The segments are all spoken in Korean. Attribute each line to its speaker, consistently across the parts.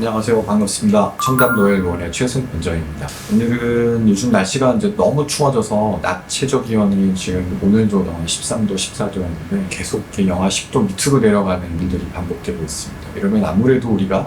Speaker 1: 안녕하세요. 반갑습니다. 청담노엘원의 최승 원장입니다. 오늘은 요즘 날씨가 이제 너무 추워져서 낮 최저 기온이 지금 오늘도 영하 13도, 14도였는데 계속 이렇게 영하 10도 밑으로 내려가는 일들이 반복되고 있습니다. 이러면 아무래도 우리가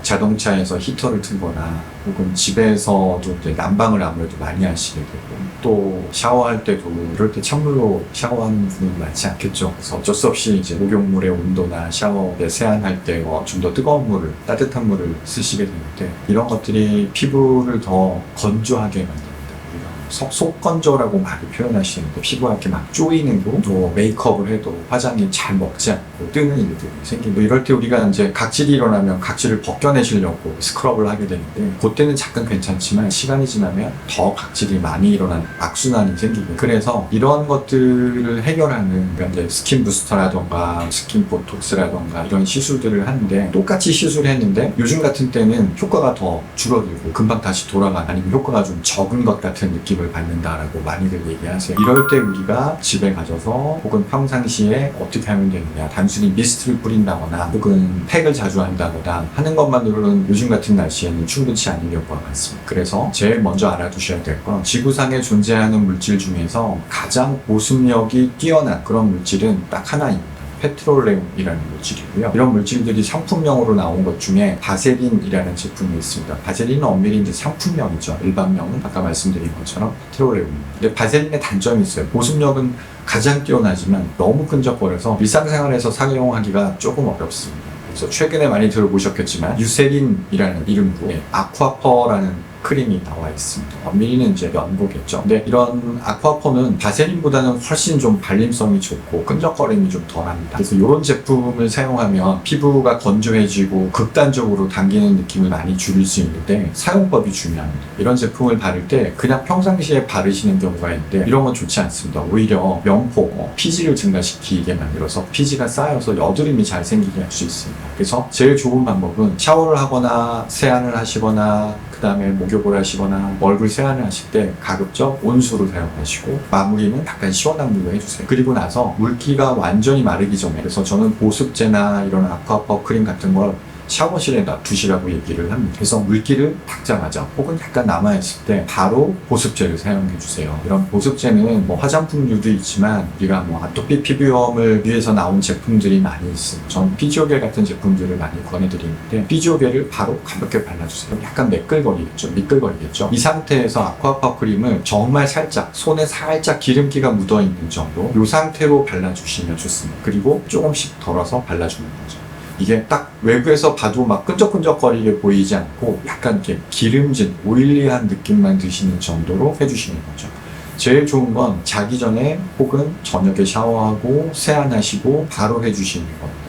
Speaker 1: 자동차에서 히터를 틀거나 혹은 집에서도 이제 난방을 아무래도 많이 하시게 되고 또 샤워할 때도 이럴 때 찬물로 샤워하는 분은 많지 않겠죠. 그래서 어쩔 수 없이 이제 목욕물의 온도나 샤워 때 세안할 때 좀 더 뜨거운 물을 따뜻한 물을 쓰시게 되는데 이런 것들이 피부를 더 건조하게 만듭니다. 우리가 속건조라고 많이 표현하시는데 피부가 이렇게 막 쪼이는 거, 또 메이크업을 해도 화장이 잘 먹지 않고 뜨는 일들이 생기고 이럴 때 우리가 이제 각질이 일어나면 각질을 벗겨내시려고 스크럽을 하게 되는데 그때는 잠깐 괜찮지만 시간이 지나면 더 각질이 많이 일어나는 악순환이 생기고 그래서 이런 것들을 해결하는 그러니까 이제 스킨 부스터라던가 스킨 보톡스라던가 이런 시술들을 하는데 똑같이 시술했는데 요즘 같은 때는 효과가 더 줄어들고 금방 다시 돌아가는 아니면 효과가 좀 적은 것 같은 느낌을 받는다라고 많이들 얘기하세요. 이럴 때 우리가 집에 가져서 혹은 평상시에 어떻게 하면 되느냐 단순히 미스트를 뿌린다거나 혹은 팩을 자주 한다거나 하는 것만으로는 요즘 같은 날씨에는 충분치 않은 경우가 많습니다. 그래서 제일 먼저 알아두셔야 될 건 지구상에 존재하는 물질 중에서 가장 보습력이 뛰어난 그런 물질은 딱 하나입니다. 페트롤레움이라는 물질이고요. 이런 물질들이 상품명으로 나온 것 중에 바세린이라는 제품이 있습니다. 바세린은 엄밀히 이제 상품명이죠. 일반명은 아까 말씀드린 것처럼 페트롤레움입니다. 근데 바세린의 단점이 있어요. 보습력은 가장 뛰어나지만 너무 끈적거려서 일상생활에서 사용하기가 조금 어렵습니다. 그래서 최근에 많이 들어보셨겠지만 유세린이라는 이름으로 아쿠아퍼라는 크림이 나와 있습니다. 엄밀히는 이제 연고겠죠. 근데 이런 아쿠아퍼는 바세린보다는 훨씬 좀 발림성이 좋고 끈적거림이 좀 덜합니다. 그래서 이런 제품을 사용하면 피부가 건조해지고 극단적으로 당기는 느낌을 많이 줄일 수 있는데 사용법이 중요합니다. 이런 제품을 바를 때 그냥 평상시에 바르시는 경우가 있는데 이런 건 좋지 않습니다. 오히려 명포, 피지를 증가시키게 만들어서 피지가 쌓여서 여드름이 잘 생기게 할 수 있습니다. 그래서 제일 좋은 방법은 샤워를 하거나 세안을 하시거나 그 다음에 목욕을 하시거나 얼굴 세안을 하실 때 가급적 온수를 사용하시고 마무리는 약간 시원한 물로 해주세요. 그리고 나서 물기가 완전히 마르기 전에 그래서 저는 보습제나 이런 아쿠아퍼 크림 같은 걸 샤워실에 놔두시라고 얘기를 합니다. 그래서 물기를 닦자마자 혹은 약간 남아있을 때 바로 보습제를 사용해주세요. 이런 보습제는 뭐 화장품류도 있지만 우리가 뭐 아토피 피부염을 위해서 나온 제품들이 많이 있습니다. 전 피지오겔 같은 제품들을 많이 권해드리는데 피지오겔을 바로 가볍게 발라주세요. 약간 미끌거리겠죠. 이 상태에서 아쿠아파 크림을 정말 살짝 손에 살짝 기름기가 묻어있는 정도 이 상태로 발라주시면 좋습니다. 그리고 조금씩 덜어서 발라주는 거죠. 이게 딱 외부에서 봐도 막 끈적끈적거리게 보이지 않고 약간 이렇게 기름진 오일리한 느낌만 드시는 정도로 해주시는 거죠. 제일 좋은 건 자기 전에 혹은 저녁에 샤워하고 세안하시고 바로 해주시는 겁니다.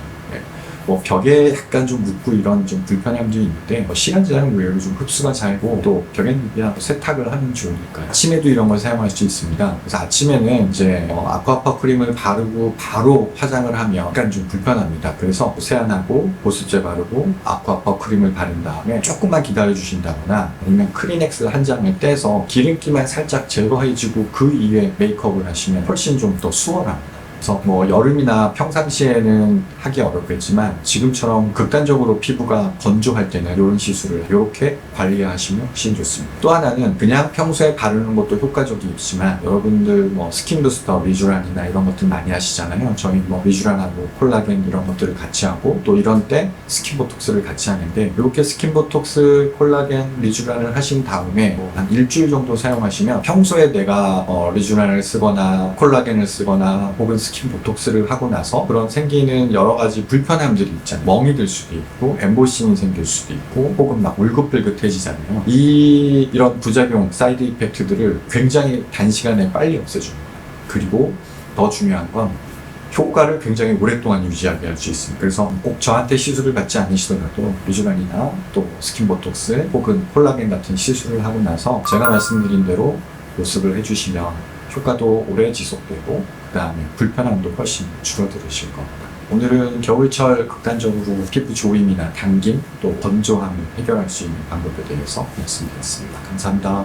Speaker 1: 뭐 벽에 약간 좀 묻고 이런 좀 불편함도 있는데 시간 지나면 의외로 좀 흡수가 잘고 또 벽에는 그냥 세탁을 하면 좋으니까 아침에도 이런 걸 사용할 수 있습니다. 그래서 아침에는 이제 아쿠아파 크림을 바르고 바로 화장을 하면 약간 좀 불편합니다. 그래서 세안하고 보습제 바르고 아쿠아파 크림을 바른 다음에 조금만 기다려 주신다거나 아니면 크리넥스 한 장을 떼서 기름기만 살짝 제거해주고 그 이후에 메이크업을 하시면 훨씬 좀 더 수월합니다. 그래서 뭐 여름이나 평상시에는 하기 어렵겠지만 지금처럼 극단적으로 피부가 건조할 때는 이런 시술을 이렇게 관리하시면 훨씬 좋습니다. 또 하나는 그냥 평소에 바르는 것도 효과적이지만 여러분들 뭐 스킨 부스터, 리쥬란이나 이런 것들 많이 하시잖아요. 저희 뭐 리쥬란하고 콜라겐 이런 것들을 같이 하고 또 이런 때 스킨 보톡스를 같이 하는데 이렇게 스킨 보톡스, 콜라겐, 리쥬란을 하신 다음에 뭐 한 일주일 정도 사용하시면 평소에 내가 리쥬란을 쓰거나 콜라겐을 쓰거나 혹은 스킨 보톡스를 하고 나서 그런 생기는 여러 가지 불편함들이 있잖아요. 멍이 들 수도 있고 엠보싱이 생길 수도 있고 혹은 막 울긋불긋해지잖아요. 이런 부작용, 사이드 이펙트들을 굉장히 단시간에 빨리 없애줍니다. 그리고 더 중요한 건 효과를 굉장히 오랫동안 유지하게 할 수 있습니다. 그래서 꼭 저한테 시술을 받지 않으시더라도 리쥬란이나 또 스킨 보톡스 혹은 콜라겐 같은 시술을 하고 나서 제가 말씀드린 대로 보습을 해주시면 효과도 오래 지속되고 그 다음에 불편함도 훨씬 줄어들으실 겁니다. 오늘은 겨울철 극단적으로 피부 조임이나 당김 또 건조함을 해결할 수 있는 방법에 대해서 말씀드렸습니다. 감사합니다.